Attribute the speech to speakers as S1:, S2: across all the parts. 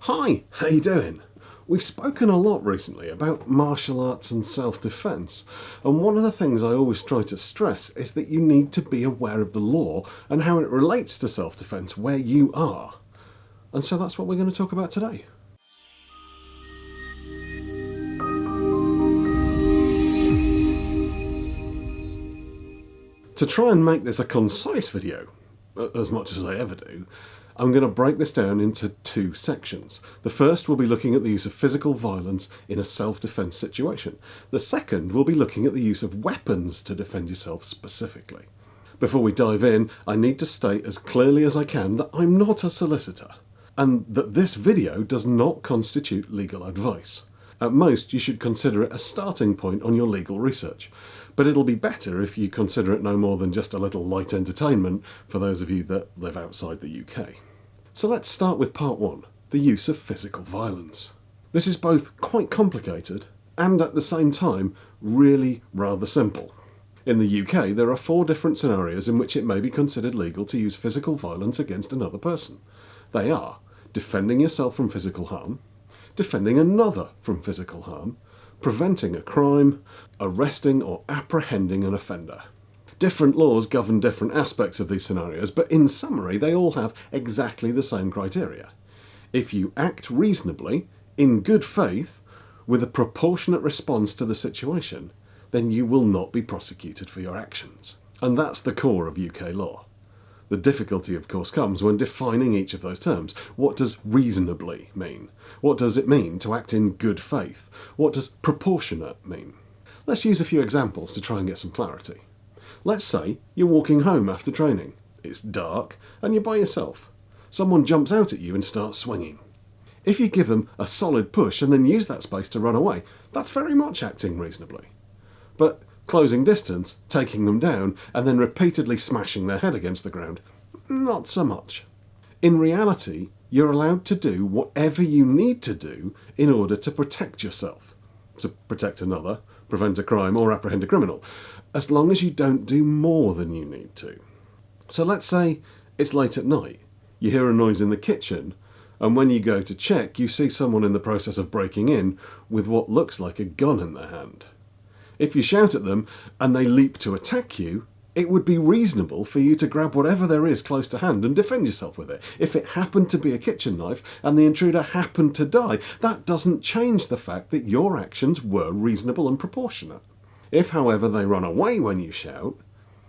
S1: Hi, how you doing? We've spoken a lot recently about martial arts and self-defense, and one of the things I always try to stress is that you need to be aware of the law and how it relates to self-defense where you are. And so that's what we're going to talk about today. To try and make this a concise video, as much as I ever do, I'm going to break this down into two sections. The first will be looking at the use of physical violence in a self-defense situation. The second will be looking at the use of weapons to defend yourself specifically. Before we dive in, I need to state as clearly as I can that I'm not a solicitor, and that this video does not constitute legal advice. At most, you should consider it a starting point on your legal research, but it'll be better if you consider it no more than just a little light entertainment for those of you that live outside the UK. So let's start with part one, the use of physical violence. This is both quite complicated and at the same time really rather simple. In the UK, there are 4 different scenarios in which it may be considered legal to use physical violence against another person. They are defending yourself from physical harm, defending another from physical harm, preventing a crime, arresting or apprehending an offender. Different laws govern different aspects of these scenarios, but in summary, they all have exactly the same criteria. If you act reasonably, in good faith, with a proportionate response to the situation, then you will not be prosecuted for your actions. And that's the core of UK law. The difficulty, of course, comes when defining each of those terms. What does reasonably mean? What does it mean to act in good faith? What does proportionate mean? Let's use a few examples to try and get some clarity. Let's say you're walking home after training. It's dark and you're by yourself. Someone jumps out at you and starts swinging. If you give them a solid push and then use that space to run away, that's very much acting reasonably. But closing distance, taking them down, and then repeatedly smashing their head against the ground, not so much. In reality, you're allowed to do whatever you need to do in order to protect yourself, to protect another, prevent a crime, or apprehend a criminal, as long as you don't do more than you need to. So let's say it's late at night, you hear a noise in the kitchen, and when you go to check, you see someone in the process of breaking in with what looks like a gun in their hand. If you shout at them and they leap to attack you, it would be reasonable for you to grab whatever there is close to hand and defend yourself with it. If it happened to be a kitchen knife and the intruder happened to die, that doesn't change the fact that your actions were reasonable and proportionate. If, however, they run away when you shout,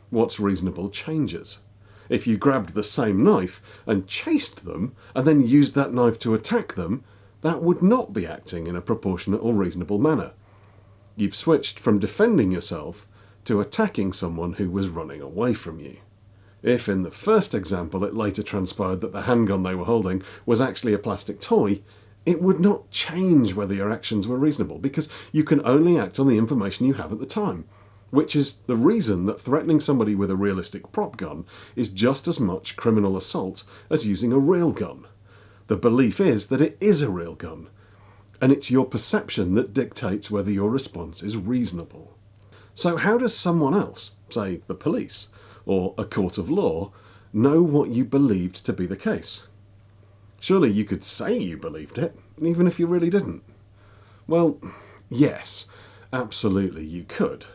S1: what's reasonable changes. If you grabbed the same knife and chased them and then used that knife to attack them, that would not be acting in a proportionate or reasonable manner. You've switched from defending yourself to attacking someone who was running away from you. If in the first example it later transpired that the handgun they were holding was actually a plastic toy, it would not change whether your actions were reasonable, because you can only act on the information you have at the time, which is the reason that threatening somebody with a realistic prop gun is just as much criminal assault as using a real gun. The belief is that it is a real gun, and it's your perception that dictates whether your response is reasonable. So how does someone else, say the police, or a court of law, know what you believed to be the case? Surely you could say you believed it, even if you really didn't. Well, yes, absolutely you could.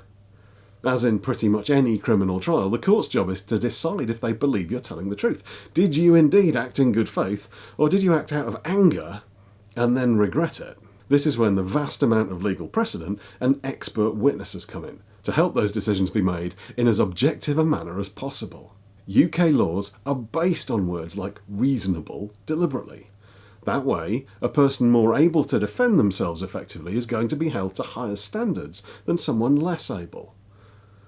S1: As in pretty much any criminal trial, the court's job is to decide if they believe you're telling the truth. Did you indeed act in good faith, or did you act out of anger and then regret it? This is when the vast amount of legal precedent and expert witnesses come in, to help those decisions be made in as objective a manner as possible. UK laws are based on words like reasonable deliberately. That way, a person more able to defend themselves effectively is going to be held to higher standards than someone less able.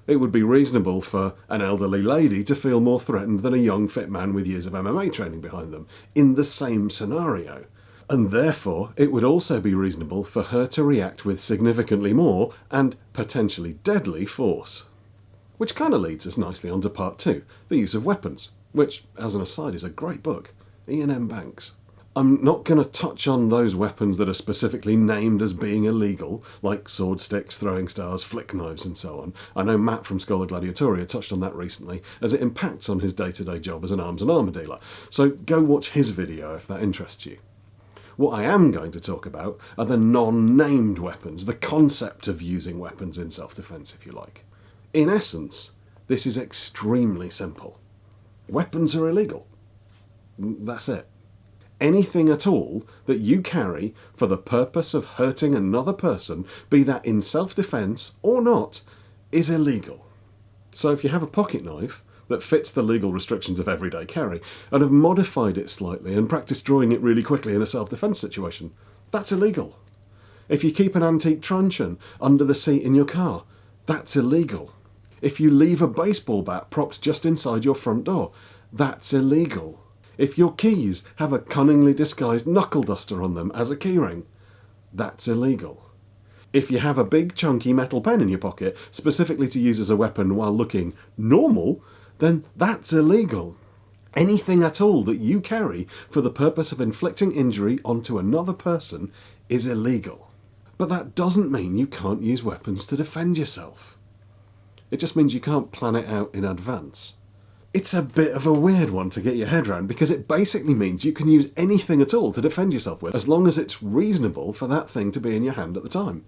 S1: It would be reasonable for an elderly lady to feel more threatened than a young fit man with years of MMA training behind them, in the same scenario. And therefore, it would also be reasonable for her to react with significantly more and potentially deadly force. Which kind of leads us nicely on to part 2, the use of weapons, which, as an aside, is a great book, Ian M. Banks. I'm not going to touch on those weapons that are specifically named as being illegal, like sword sticks, throwing stars, flick knives and so on. I know Matt from Schola Gladiatoria touched on that recently, as it impacts on his day-to-day job as an arms and armour dealer, so go watch his video if that interests you. What I am going to talk about are the non-named weapons, the concept of using weapons in self-defense, if you like. In essence, this is extremely simple. Weapons are illegal. That's it. Anything at all that you carry for the purpose of hurting another person, be that in self-defense or not, is illegal. So if you have a pocket knife that fits the legal restrictions of everyday carry and have modified it slightly and practiced drawing it really quickly in a self-defense situation, that's illegal. If you keep an antique truncheon under the seat in your car, that's illegal. If you leave a baseball bat propped just inside your front door, that's illegal. If your keys have a cunningly disguised knuckle duster on them as a keyring, that's illegal. If you have a big chunky metal pen in your pocket, specifically to use as a weapon while looking normal, then that's illegal. Anything at all that you carry for the purpose of inflicting injury onto another person is illegal. But that doesn't mean you can't use weapons to defend yourself. It just means you can't plan it out in advance. It's a bit of a weird one to get your head around because it basically means you can use anything at all to defend yourself with, as long as it's reasonable for that thing to be in your hand at the time.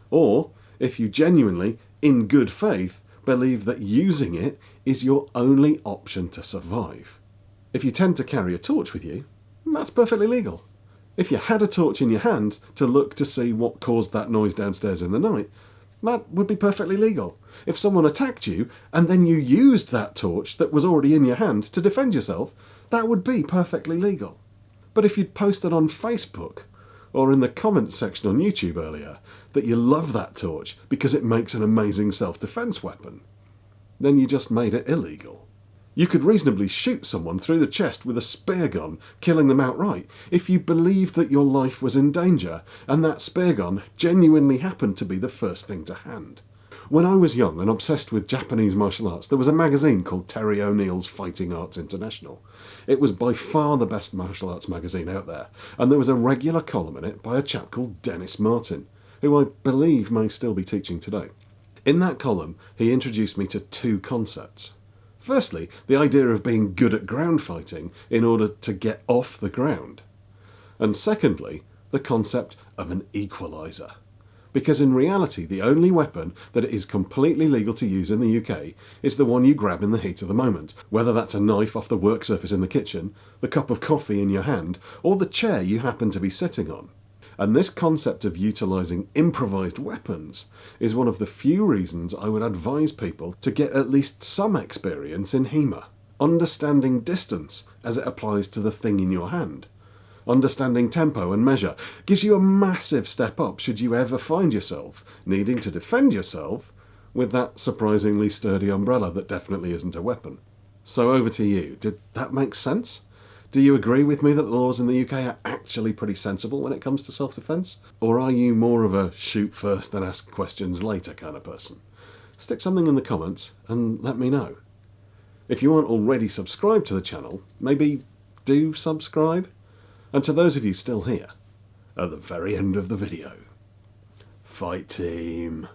S1: Or, if you genuinely, in good faith, believe that using it is your only option to survive. If you tend to carry a torch with you, that's perfectly legal. If you had a torch in your hand to look to see what caused that noise downstairs in the night, that would be perfectly legal. If someone attacked you and then you used that torch that was already in your hand to defend yourself, that would be perfectly legal. But if you'd posted on Facebook or in the comments section on YouTube earlier that you love that torch because it makes an amazing self-defense weapon, then you just made it illegal. You could reasonably shoot someone through the chest with a spear gun, killing them outright, if you believed that your life was in danger and that spear gun genuinely happened to be the first thing to hand. When I was young and obsessed with Japanese martial arts, there was a magazine called Terry O'Neill's Fighting Arts International. It was by far the best martial arts magazine out there, and there was a regular column in it by a chap called Dennis Martin, who I believe may still be teaching today. In that column, he introduced me to two concepts. Firstly, the idea of being good at ground fighting in order to get off the ground. And secondly, the concept of an equaliser. Because in reality, the only weapon that it is completely legal to use in the UK is the one you grab in the heat of the moment, whether that's a knife off the work surface in the kitchen, the cup of coffee in your hand, or the chair you happen to be sitting on. And this concept of utilising improvised weapons is one of the few reasons I would advise people to get at least some experience in HEMA. Understanding distance as it applies to the thing in your hand. Understanding tempo and measure gives you a massive step up should you ever find yourself needing to defend yourself with that surprisingly sturdy umbrella that definitely isn't a weapon. So over to you. Did that make sense? Do you agree with me that the laws in the UK are actually pretty sensible when it comes to self-defense? Or are you more of a shoot first and ask questions later kind of person? Stick something in the comments and let me know. If you aren't already subscribed to the channel, maybe do subscribe. And to those of you still here, at the very end of the video, fight team.